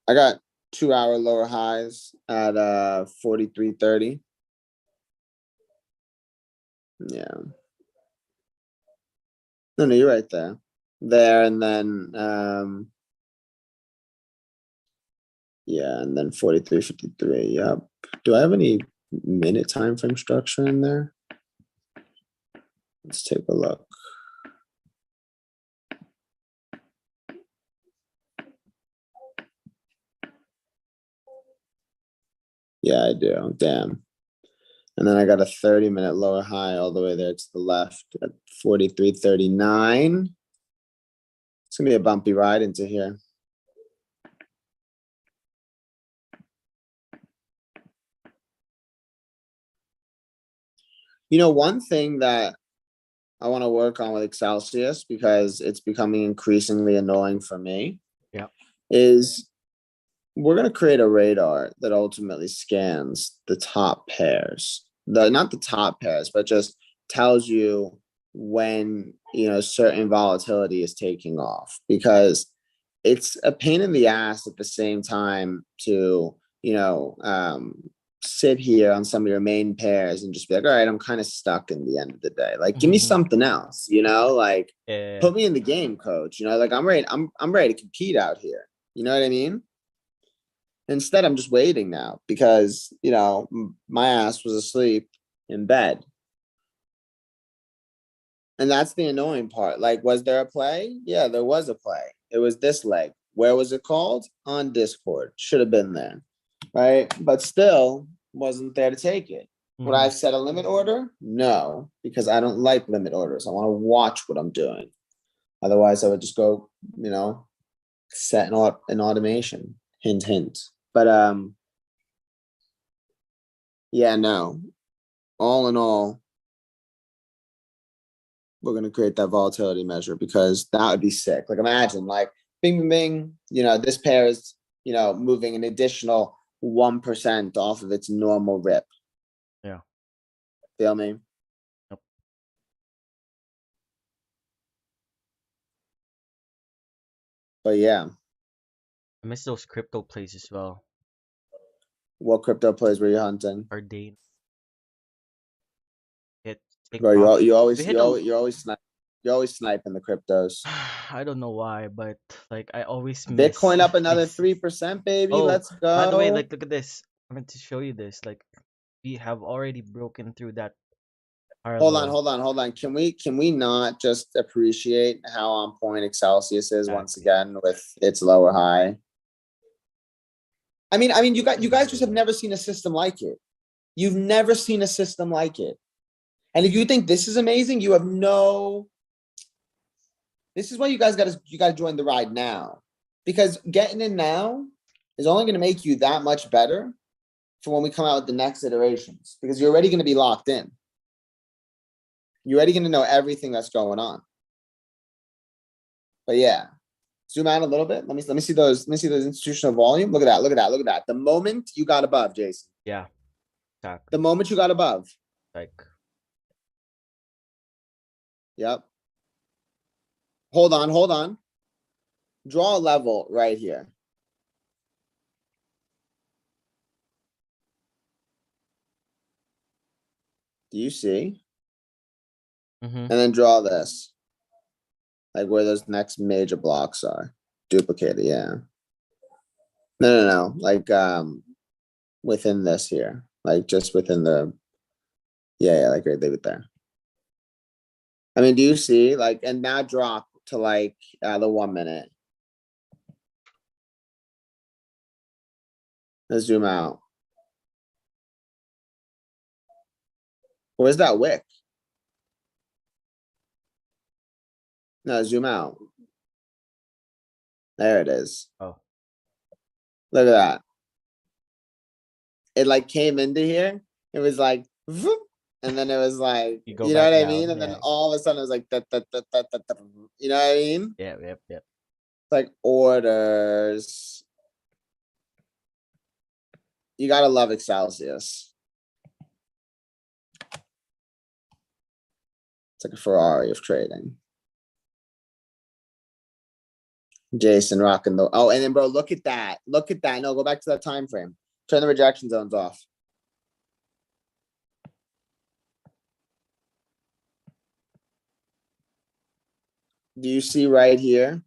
I got 2 hour lower highs at 43.30. Yeah. No, you're right there. There and then yeah, and then 43.53. Yep. Do I have any minute time frame structure in there? Let's take a look. Yeah, I do. Damn. And then I got a 30-minute lower high all the way there to the left at 43.39. It's gonna be a bumpy ride into here. One thing that I want to work on with Excelsius, because it's becoming increasingly annoying for me, Yeah. is we're going to create a radar that ultimately scans the top pairs, not the top pairs, but just tells you when, certain volatility is taking off, because it's a pain in the ass at the same time to, sit here on some of your main pairs and just be like, all right, I'm kind of stuck in the end of the day. Like, give me Mhm. something else, like Yeah. put me in the game, coach. Like I'm ready. I'm ready to compete out here. You know what I mean? Instead, I'm just waiting now because, my ass was asleep in bed. And that's the annoying part. Like, was there a play? Yeah, there was a play. It was this leg. Where was it called? On Discord. Should have been there. Right. But still wasn't there to take it. Would I Hmm. have set a limit order? No, because I don't like limit orders. I want to watch what I'm doing. Otherwise, I would just go, set an automation. Hint, hint. But yeah, no. All in all, we're gonna create that volatility measure because that would be sick. Like imagine like bing bing bing, this pair is, moving an additional 1% off of its normal rip. Yeah. Feel me? Yep. But yeah, I miss those crypto plays as well. what crypto plays were you hunting? Cardano hit take Bro, profit. We hit a. you're always sniping the cryptos. I don't know why, but like I always miss Bitcoin up another these. 3%, baby. Oh, Let's by the way, go. like look at this. I meant to show you this. Like we have already broken through that Hold on, parallel. hold on, hold on. Can we not just appreciate how on point Excelsius is once Exactly. again with its lower high? I mean, you guys just have never seen a system like it. You've never seen a system like it. And if you think this is amazing, you have no. This is why you gotta join the ride now, because getting in now is only going to make you that much better for when we come out with the next iterations, because you're already going to be locked in. You're already going to know everything that's going on. But yeah, zoom out a little bit. Let me see those. Let me see those institutional volume. Look at that. Look at that. Look at that. The moment you got above, Jason. Yeah, The exactly. moment you got above. Like Yep. Hold on. Hold on. Draw a level right here. Do you see? mm-hmm. And then draw this. Like where those next major blocks are. Duplicate it, yeah. No. Like within this here. Like just within the yeah, like right leave it there. I mean, do you see like and now drop to like the 1 minute. Let's zoom out. Where's that wick? No, zoom out. There it is. Oh, Look at that. It like came into here. It was like, vroom, and then it was like, you go you know back what I mean? down. And then Yeah. all of a sudden it was like, you know what I mean? Yeah. Yep. Yep. It's like orders. You gotta love Excelsius. It's like a Ferrari of trading. Jason rocking the and then bro, look at that. Look at that. No, go back to that time frame. Turn the rejection zones off. Do you see right here?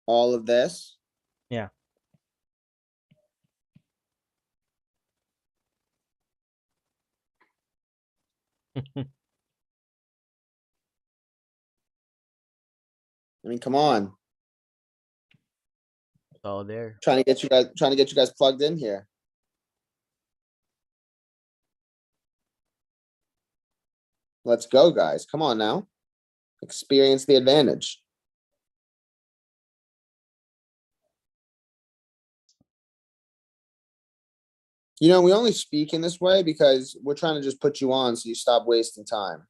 All of this. Yeah. I mean, come on. It's all there. Trying to get you guys plugged in here. Let's go, guys. Come on now. Experience the advantage. We only speak in this way because we're trying to just put you on so you stop wasting time.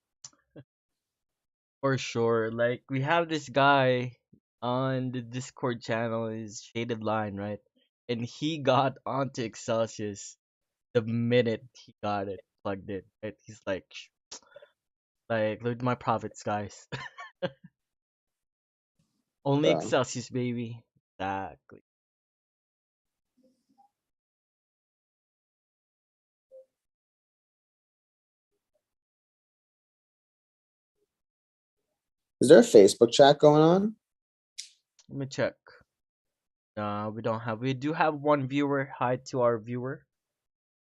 For sure. Like we have this guy on the Discord channel, is Shaded Line, right? And he got onto Excelsius the minute he got it plugged in. Right? He's like, look at my profits, guys. Only Bro. Excelsius, baby. Exactly. Is there a Facebook chat going on? Let me check. We don't have. We do have one viewer. Hi to our viewer.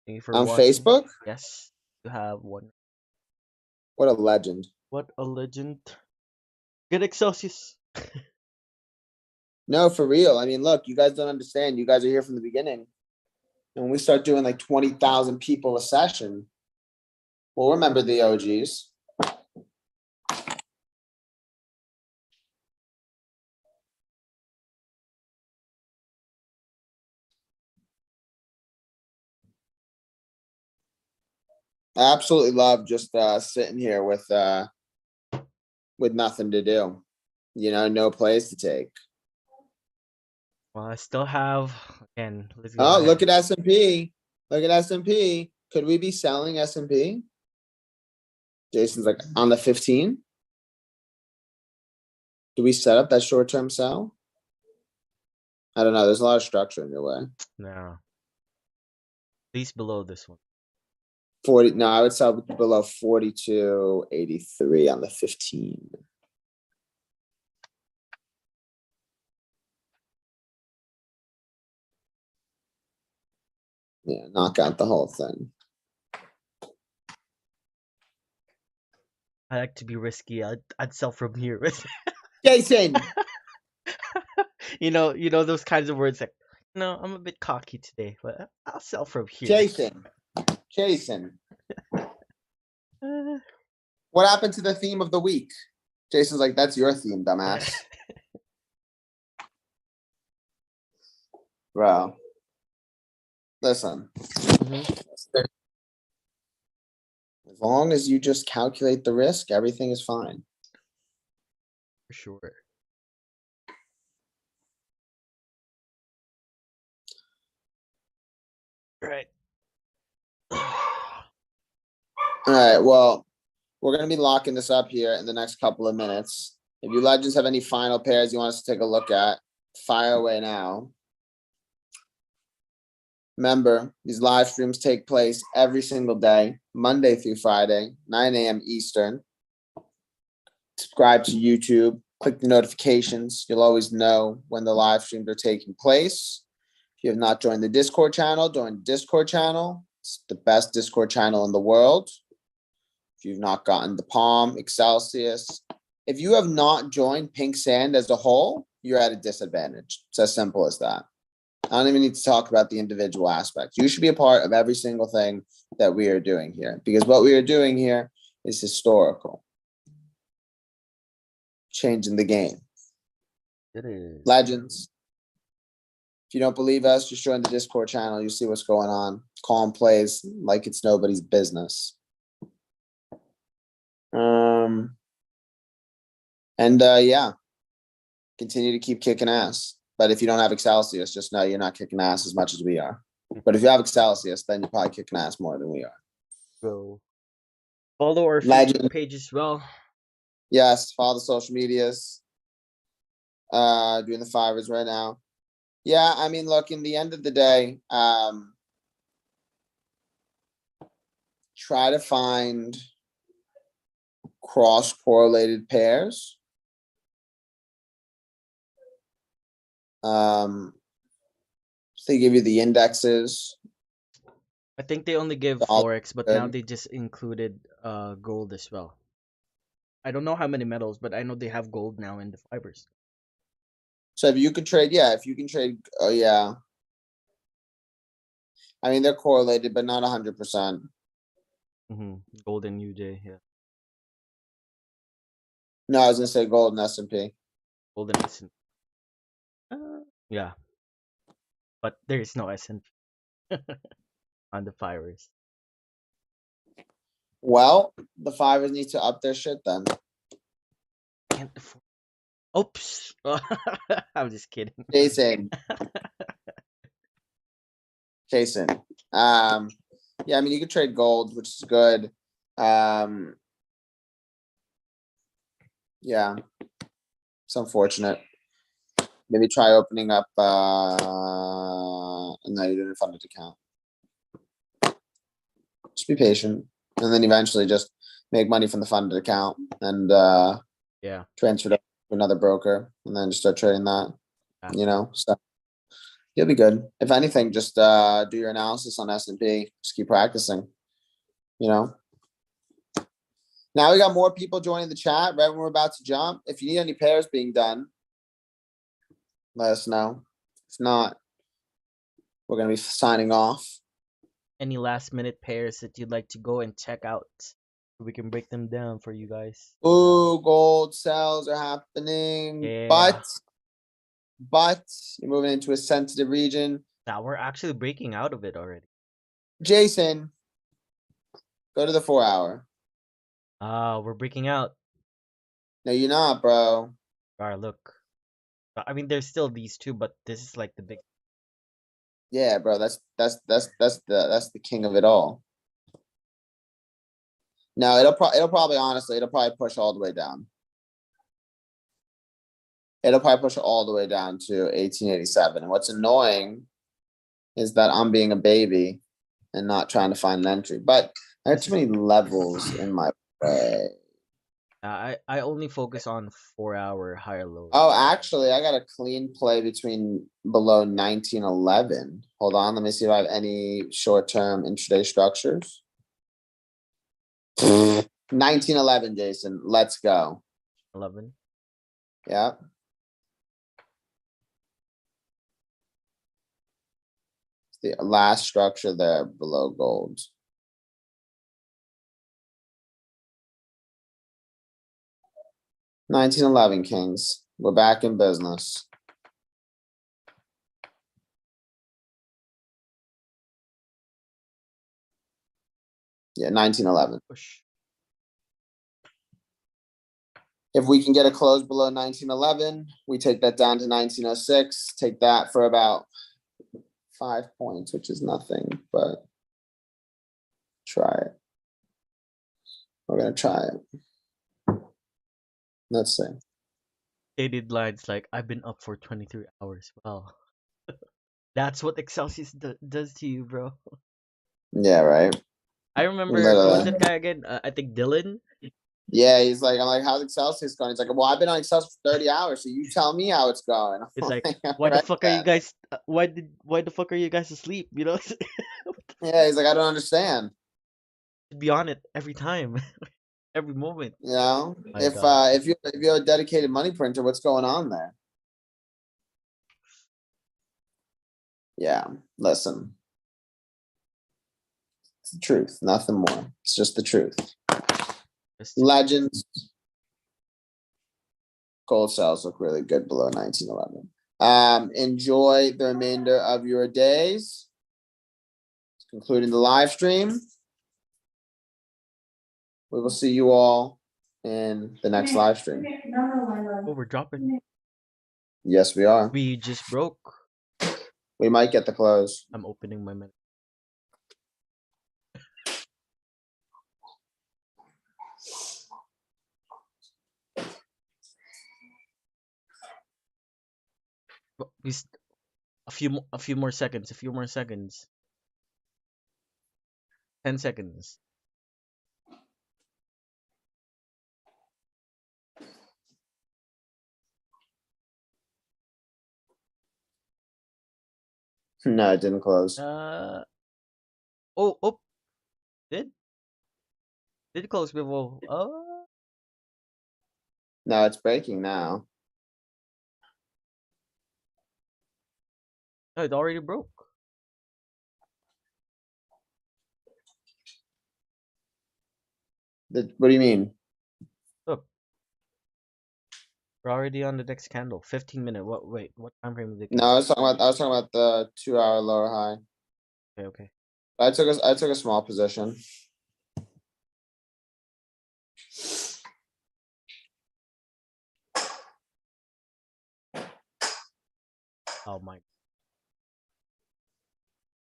Thank you for On watching. Facebook? Yes. You have one. What a legend. What a legend. Get Excelsius. No, for real. I mean, look, you guys don't understand. You guys are here from the beginning. And when we start doing like 20,000 people a session, we'll remember the OGs. I absolutely love just sitting here with nothing to do. You know, no plays to take. Well, I still have. Again, let's go Oh, look ahead. at S&P. Look at S&P. Could we be selling S&P? Jason's like on the 15. Do we set up that short-term sell? I don't know. There's a lot of structure in your way. No. Please below this one. 40. No, I would sell below 42.83 on the 15. Yeah, knock out the whole thing. I like to be risky. I'd sell from here. Jason, You know those kinds of words like, no, I'm a bit cocky today, but I'll sell from here. Jason. Uh, What happened to the theme of the week? Jason's like, that's your theme, dumbass. Bro. Listen. mhm, As long as you just calculate the risk, everything is fine. for sure. Right. All right. Well, we're going to be locking this up here in the next couple of minutes. If you legends have any final pairs you want us to take a look at, fire away now. Remember, these live streams take place every single day, Monday through Friday, 9 a.m. Eastern. Subscribe to YouTube, click the notifications. You'll always know when the live streams are taking place. If you have not joined the Discord channel, join the Discord channel. It's the best Discord channel in the world. If you've not gotten the Palm, Excelsius, if you have not joined Pink Sand as a whole, you're at a disadvantage. It's as simple as that. I don't even need to talk about the individual aspects. You should be a part of every single thing that we are doing here, because what we are doing here is historical. Changing the game. It is. Legends. If you don't believe us, just join the Discord channel. You see what's going on. Calm plays like it's nobody's business. Yeah, continue to keep kicking ass. But if you don't have Excelsius, just know you're not kicking ass as much as we are. But if you have Excelsius, then you're probably kicking ass more than we are. So follow our Facebook Legend. page as well. Yes, follow the social medias. Doing the fivers right now. Yeah, I mean, look, in the end of the day, try to find cross-correlated pairs. They give you the indexes. I think they only give All forex, but now good. they just included gold as well. I don't know how many metals, but I know they have gold now in the fibers. So if you could trade, yeah, if you can trade, oh yeah. I mean, they're correlated, but not 100%. Gold and UJ, yeah. No, I was gonna say gold and S&P. Gold and S&P. Yeah, but there is no S&P on the fibers. Well, the fivers need to up their shit then. Can't afford. Oops. I'm just kidding. Jason. Yeah, I mean, you could trade gold, which is good. Yeah, it's unfortunate. Maybe try opening up. No, you didn't fund it account. Just be patient, and then eventually just make money from the funded account and Yeah. transfer it to another broker, and then just start trading that. Yeah. You know, so you'll be good. If anything, just do your analysis on S&P. Just keep practicing. you know. Now we got more people joining the chat right when we're about to jump. If you need any pairs being done, let us know. If not, we're gonna be signing off. Any last minute pairs that you'd like to go and check out? We can break them down for you guys. Ooh, gold sales are happening, Yeah. but you're moving into a sensitive region. Now we're actually breaking out of it already. Jason, go to the 4 hour. We're breaking out. No, you're not, bro. Alright, look. I mean, there's still these two, but this is like the big. Yeah, bro. That's the king of it all. No, it'll probably honestly, it'll probably push all the way down. It'll probably push all the way down to 1887. And what's annoying is that I'm being a baby and not trying to find an entry. But I have too many levels in my way. I only focus on 4 hour higher low. Oh, actually, I got a clean play between below 1911. Hold on, let me see if I have any short-term intraday structures. 1911, Jason. Let's go. 11. Yeah. It's the last structure there below gold. $19.11 Kings. We're back in business. Yeah, 1911. Push. If we can get a close below 1911, we take that down to 1906. Take that for about 5 points, which is nothing, but try it. We're gonna try it. Let's see. Dated lines like, I've been up for 23 hours. Wow. That's what Excelsius does to you, bro. Yeah, right. I remember, who was Literally. that guy again? I think Dylan. Yeah, he's like, I'm like, how's Excelsius going? He's like, well, I've been on Excelsius for 30 hours, so you tell me how it's going. It's like, "All why the right, fuck are you then." guys? Why the fuck are you guys asleep? You know, Yeah, he's like, I don't understand. be on it every time, every moment. You know, My God. if you're a dedicated money printer, what's going on there? Yeah, listen. It's the truth, nothing more. It's just the truth. Legends. Gold sales look really good below 1911. Enjoy the remainder of your days. Concluding the live stream. We will see you all in the next live stream. Oh, we're dropping. Yes, we are. We just broke. We might get the close. I'm opening my minute. A few more seconds. A few more seconds. 10 seconds. No, it didn't close. Oh, did close before? No, it's breaking now. No, it already broke. What do you mean? Look, we're already on the next candle. 15-minute. What? Wait, what time frame is it? No, I was talking about the 2 hour lower high. Okay. I took a small position. Oh my.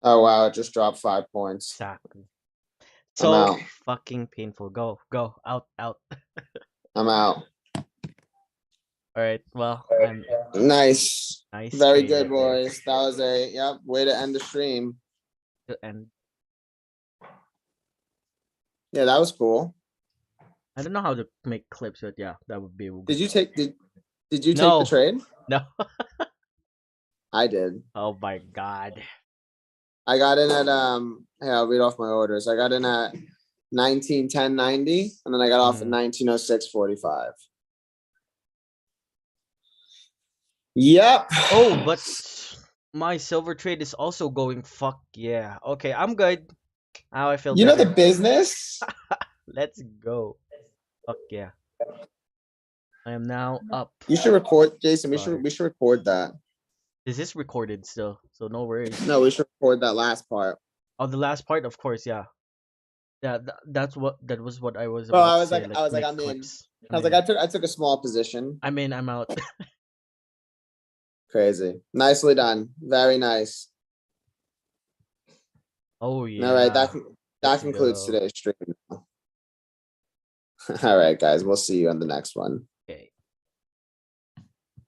Oh wow, it just dropped 5 points. Exactly. I'm So out. fucking painful. Go, out. I'm out. All right. Well, I'm Nice. nice. Very trade good, right there. boys. That was a way to end the stream. And Yeah, that was cool. I don't know how to make clips, but yeah, that would be. Did you take the No. trade? No. I did. Oh my God. I got in at I'll read off my orders. I got in at 19:10:90, and then I got off at Mm. 19:06:45. Yep. Oh, but my silver trade is also going. Fuck yeah. Okay, I'm good. Now I feel You know the better. business. Let's go. Fuck yeah. I am now up You should record, Jason. We should by. we should record that. This is recorded still, so no worries. No, we should record that last part. Oh, the last part, of course, yeah. Yeah, that was what I was Bro, about I to was say. like, Like I was like, make I'm in. clips. I I'm was like, in. I took a small position. I'm in. I'm out. Crazy. Nicely done. Very nice. Oh All right, yeah. that Let's concludes go. today's stream. All right, guys. We'll see you on the next one.